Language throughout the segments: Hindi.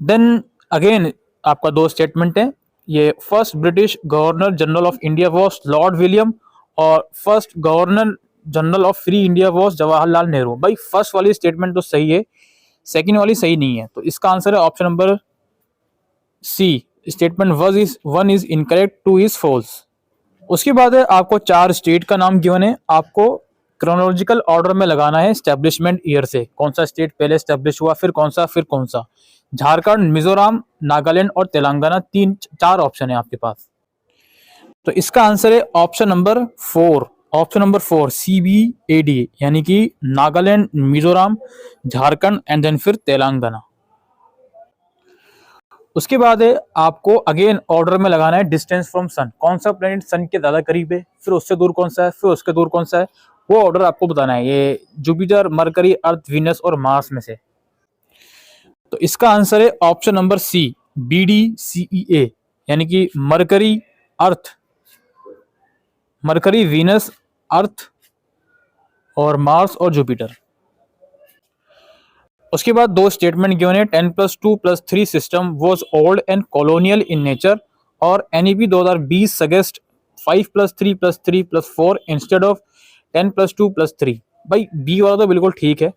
देन अगेन आपका दो स्टेटमेंट है। ये first British governor general of India was Lord William और first governor general of free India was Jawaharlal Nehru. भाई फर्स्ट वाली स्टेटमेंट तो सही है, सेकंड वाली सही नहीं है, तो इसका आंसर है option number C. Statement one is incorrect, two is false. उसके बाद है आपको चार स्टेट का नाम गिवन है, आपको क्रोनोलॉजिकल ऑर्डर में लगाना है एस्टेब्लिशमेंट ईयर से, कौन सा स्टेट पहले एस्टेब्लिश हुआ फिर कौन सा फिर कौन सा। झारखंड, मिजोरम, नागालैंड और तेलंगाना, तीन चार ऑप्शन है आपके पास। तो इसका आंसर है option number four. Option number four CBAD, यानी कि नागालैंड, मिजोरम, झारखंड एंड देन फिर तेलंगाना। उसके बाद है आपको अगेन ऑर्डर में लगाना है डिस्टेंस फ्रॉम सन, कौन सा प्लेनेट सन के ज्यादा करीब है, फिर उससे दूर कौन सा है, फिर उसके दूर कौन सा है, वो ऑर्डर आपको बताना है। ये जुपिटर, मरकरी, अर्थ, वीनस और मार्स में से। तो इसका आंसर है ऑप्शन नंबर सी, BDCEA, यानी कि मरकरी, अर्थ, मरकरी, वीनस, अर्थ और मार्स और जुपिटर। उसके बाद दो स्टेटमेंट गिवन है। 10+2+3 system was old and colonial in nature, और NEP 2020 सजेस्ट 5+3+3+4 इंस्टेड ऑफ 10+2+3। भाई बी वाला तो बिल्कुल ठीक है,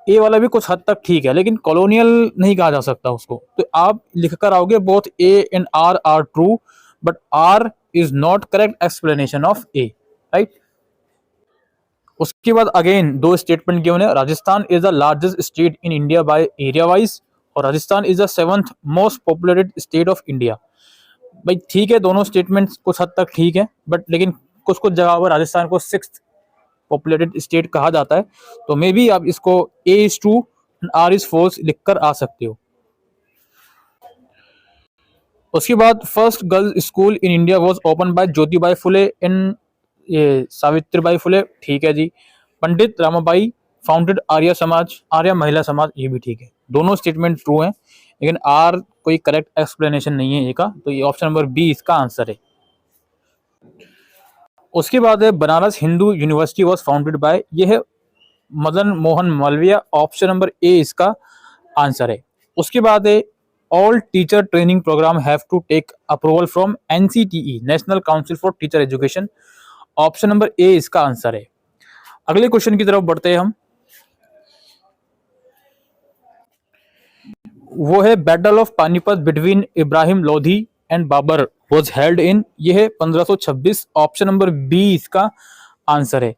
ए वाला भी कुछ हद तक ठीक है, लेकिन कॉलोनियल नहीं कहा जा सकता उसको। तो आप लिख कर आओगे both A and R are true, but R is not correct explanation of A, right. उसके बाद अगेन दो स्टेटमेंट गिवन है। Rajasthan is the largest state in India by area wise, और Rajasthan is the 7th most populated state of India. भाई ठीक है, दोनों स्टेटमेंट्स कुछ हद तक ठीक है, बट लेकिन कुछ कुछ जगह पर राजस्थान को 6th पॉपुलेटेड स्टेट कहा जाता है, तो मे बी आप इसको A is true and R is false लिखकर आ सकते हो। उसके बाद first girls school in India was open by Jyotibai Phule in, ये सावित्रीबाई फुले, ठीक है जी। पंडित रामाबाई फाउंडेड आर्य समाज, आर्य महिला समाज, ये भी ठीक है। दोनों स्टेटमेंट ट्रू हैं, लेकिन आर कोई करेक्ट एक्सप्लेनेशन नहीं है ए का, तो ये ऑप्शन नंबर बी इसका आंसर है। उसके बाद है Banaras Hindu university was founded by, ये है Madan Mohan Malviya, option number A इसका आंसर है। उसके बाद है all teacher training programme have to take approval from NCTE, national council for teacher education, option number A इसका आंसर है। अगले क्वेश्चन की तरफ बढ़ते हैं हम, वो है battle of Panipat between Ibrahim Lodhi and Babur was held in, ये है 1526, ऑप्शन नंबर बी इसका आंसर है।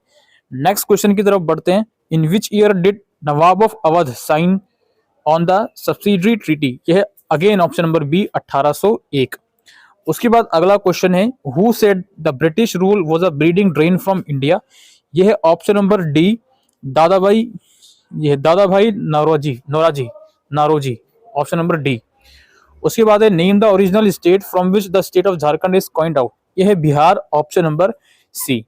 नेक्स्ट क्वेश्चन की तरफ बढ़ते हैं। In which year did Nawab of Awadh sign on the subsidiary treaty, यह है अगेन ऑप्शन नंबर बी 1801। उसके बाद अगला क्वेश्चन है who said the British rule was a bleeding drain from India, यह है ऑप्शन नंबर डी दादाभाई, यह Dadabhai Naoroji, option number D. उसके बाद है name the original state from which the state of Jharkhand is coined out, यह है Bihar, option number C.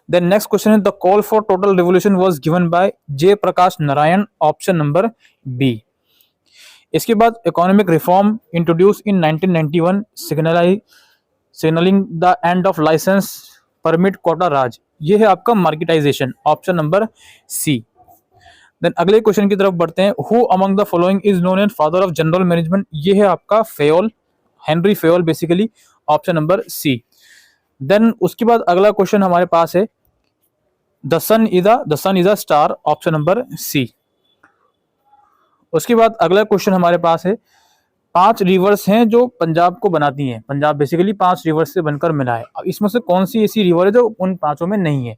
Then next question is the call for total revolution was given by J Prakash Narayan, option number B. इसके बाद economic reform introduce in 1991 signalling the end of licence permit quota Raj, ये है आपका marketisation, option number C. Then अगले क्वेश्चन की तरफ बढ़ते हैं। Who among the following is known as father of general management, ये है आपका Fayol, Henri Fayol basically, option number C. Then उसके बाद अगला क्वेश्चन हमारे पास है the sun is a star, option number C. उसके बाद अगला क्वेश्चन हमारे पास है 5 रिवर्स हैं जो पंजाब को बनाती हैं, पंजाब बेसिकली 5 रिवर्स से बनकर मिला है, अब इसमें से कौन सी ऐसी रिवर है जो उन पांचों में नहीं है,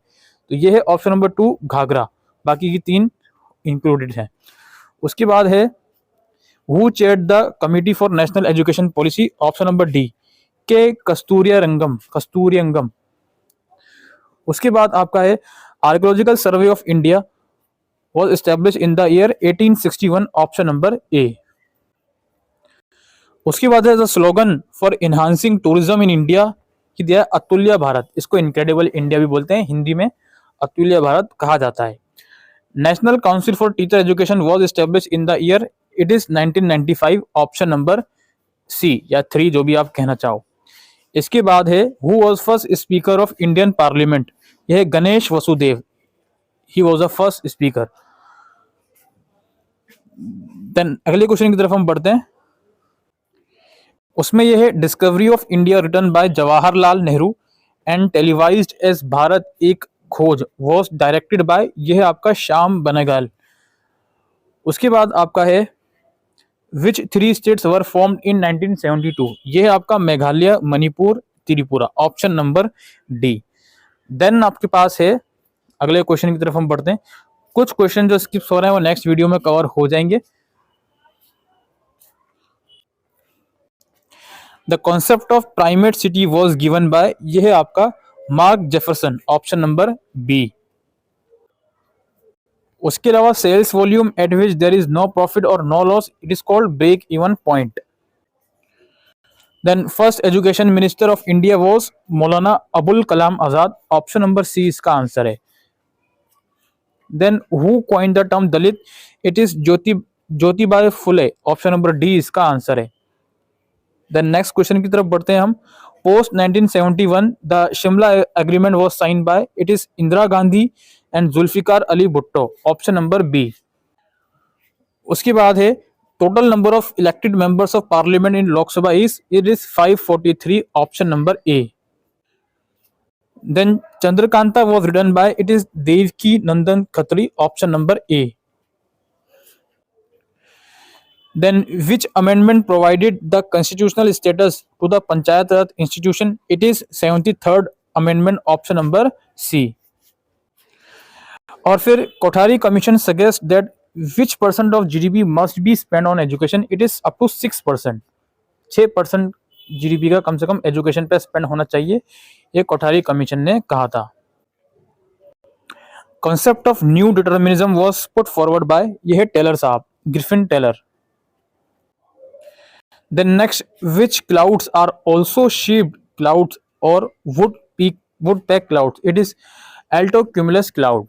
तो ये है ऑप्शन नंबर 2 घाघरा, बाकी की 3 इंक्लूडेड हैं। उसके बाद है who chaired the committee for national education policy, option number D के कस्तूरियंगम। उसके बाद आपका है archaeological survey of India was established in the year 1861, option number ए। उसके बाद है the slogan for enhancing tourism in India की दिया अतुल्य भारत, इसको इनक्रेडिबल इंडिया भी बोलते हैं, हिंदी में अतुल्य भारत कहा जाता है। National council for teacher education was established in the year, it is 1995, option number C या 3 जो भी आप कहना चाहो। इसके बाद है who was first speaker of Indian parliament, यह है Ganesh Vasudev, he was the first speaker। Then अगले क्वेश्चन की तरफ हम बढ़ते हैं। उसमें यह है discovery of India written by Jawaharlal Nehru and televised as Bharat Ek Khoj was directed by, यह आपका श्याम बनगाल। उसके बाद आपका है विच 3 स्टेट्स वर फॉर्म्ड इन 1972, यह आपका Meghalaya, Manipur, Tripura, option number D. Then आपके पास है अगले क्वेश्चन की तरफ हम बढ़ते हैं। कुछ क्वेश्चन जो स्किप्स हो रहे हैं वो नेक्स्ट वीडियो में कवर हो जाएंगे। The concept of primate city was given by, यह है आपका Mark Jefferson, option number B. उसके अलावा sales volume at which there is no profit और no loss, it is called break even point. Then first education minister of India was Maulana Abul Kalam Azad, option number C इसका आंसर है। Then who coined the term Dalit, it is Jyotibai Phule, option number D इसका आंसर है। देन नेक्स्ट क्वेश्चन की तरफ बढ़ते हैं हम। Post 1971 the Shimla agreement was sign by, it is Indira Gandhi and Zulfikar Ali Bhutto, option number B. उसके बाद है total number of elected members of parliament in Lok Sabha is, it is 543, option number A. Then Chandrakanta was written by, it is Devaki Nandan Khatri, option number A. Then which amendment provided the constitutional status to the Panchayat Raj institution? It is 73rd amendment, option number C. और फिर Kothari commission suggest that which percent of GDP must be spent on education? It is up to 6%. 6% GDP का कम से कम एजुकेशन पे स्पेंड होना चाहिए, ये कोठारी कमीशन ने कहा था। Concept of new determinism was put forward by, ये है टेलर साहब, Griffin Taylor. Then next, which clouds are also sheaved clouds or woodpeck clouds? It is altocumulus cloud.